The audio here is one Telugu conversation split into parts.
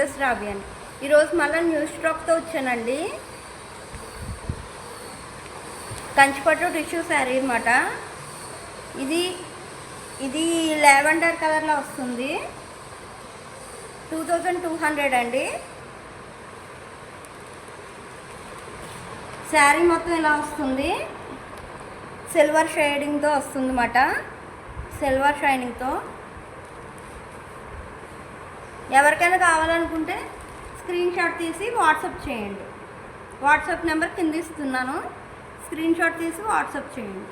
ప్రిన్సెస్ రాబీ అని. ఈరోజు మళ్ళీ న్యూ స్టాక్తో వచ్చానండి. కంచిపట్టు టిష్యూ శారీ అన్నమాట. ఇది లావెండర్ కలర్లో వస్తుంది. 2200 అండి. శారీ మొత్తం ఇలా వస్తుంది. సిల్వర్ షేడింగ్తో వస్తుంది అన్నమాట. సిల్వర్ షైనింగ్తో. ఎవరికైనా కావాలనుకుంటే స్క్రీన్ షాట్ తీసి వాట్సాప్ చేయండి. వాట్సాప్ నెంబర్ కింద ఇస్తున్నాను. స్క్రీన్ షాట్ తీసి వాట్సాప్ చేయండి.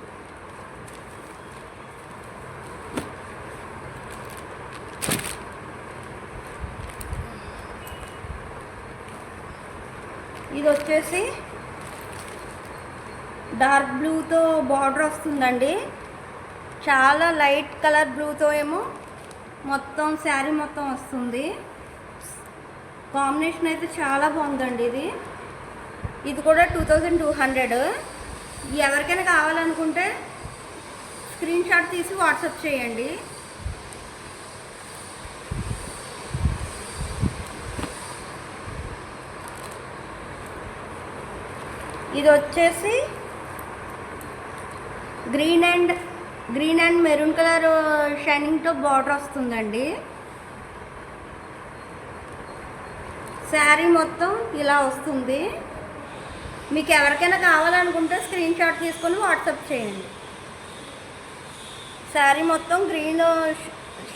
ఇది వచ్చేసి డార్క్ బ్లూతో బార్డర్ వస్తుందండి. చాలా లైట్ కలర్ బ్లూతో ఏమో మొత్తం శారీ మొత్తం వస్తుంది. కాంబినేషన్ అయితే చాలా బాగుందండి. ఇది కూడా 2200. ఎవరికైనా కావాలనుకుంటే స్క్రీన్ షాట్ తీసి వాట్సాప్ చేయండి. ఇది వచ్చేసి గ్రీన్ అండ్ మెరూన్ కలర్ షైనింగ్తో బార్డర్ వస్తుందండి. శారీ మొత్తం ఇలా వస్తుంది. మీకు ఎవరికైనా కావాలనుకుంటే స్క్రీన్ షాట్ తీసుకొని వాట్సాప్ చేయండి. శారీ మొత్తం గ్రీన్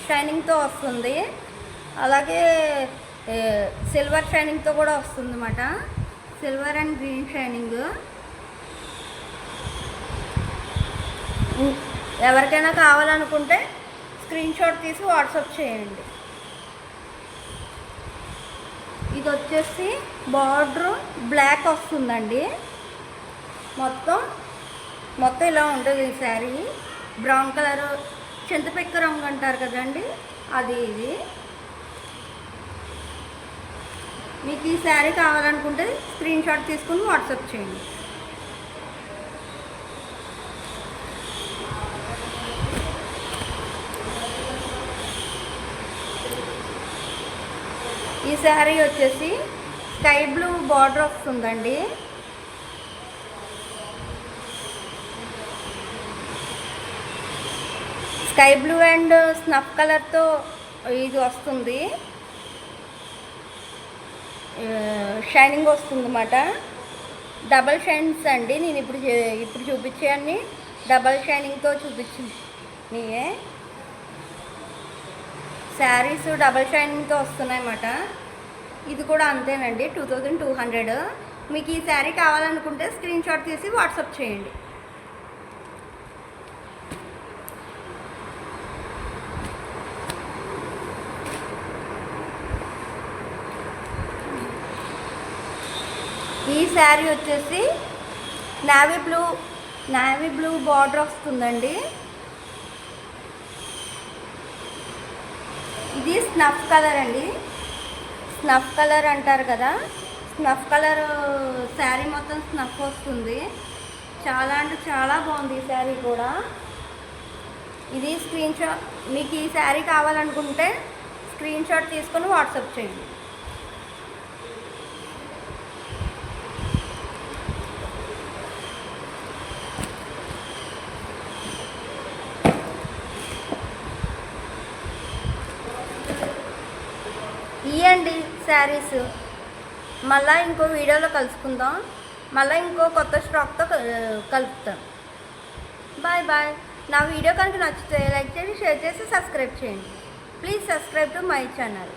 షైనింగ్తో వస్తుంది. అలాగే సిల్వర్ షైనింగ్తో కూడా వస్తుంది అన్నమాట. Silver and green shining. ఎవరికైనా కావాలనుకుంటే స్క్రీన్ షాట్ తీసి వాట్సాప్ చేయండి. ఇది వచ్చేసి బార్డర్ బ్లాక్ వస్తుందండి. మొత్తం ఇలా ఉంటుంది ఈ శారీ. బ్రౌన్ కలర్ చింతపిక్క రంగు అంటారు కదండి, ఇది. మీకు ఈ శారీ కావాలనుకుంటే స్క్రీన్ షాట్ తీసుకుని వాట్సాప్ చేయండి. ఈ శారీ వచ్చేసి స్కై బ్లూ బార్డర్ వస్తుందండి. స్కై బ్లూ అండ్ స్నఫ్ కలర్తో ఇది వస్తుంది. షైనింగ్ వస్తుంది అన్నమాట. డబల్ షైన్స్ అండి. నేను ఇప్పుడు చూపించేవన్నీ డబల్ షైనింగ్తో చూపించినయే. శారీస్ డబల్ షైనింగ్తో వస్తున్నాయి అన్నమాట. ఇది కూడా అంతేనండి, 2200. మీకు ఈ శారీ కావాలనుకుంటే స్క్రీన్ షాట్ తీసి వాట్సాప్ చేయండి. ఈ శారీ వచ్చేసి నావీ బ్లూ బార్డర్ వస్తుందండి. ఇది స్నఫ్ కలర్ అండి. స్నఫ్ కలర్ అంటారు కదా, స్నఫ్ కలర్ శారీ మొత్తం స్నఫ్ వస్తుంది. చాలా అంటే చాలా బాగుంది ఈ శారీ కూడా. ఇది స్క్రీన్ షాట్, మీకు ఈ శారీ కావాలనుకుంటే స్క్రీన్ షాట్ తీసుకొని వాట్సాప్ చేయండి. ఇవ్వండి శారీస్. మళ్ళీ ఇంకో వీడియోలో కలుసుకుందాం. మళ్ళీ ఇంకో కొత్త స్టాక్తో కలుపుతాం. Bye bye. నా వీడియో కనుక నచ్చితే లైక్ చేసి, షేర్ చేసి, సబ్స్క్రైబ్ చేయండి. Please subscribe to my channel.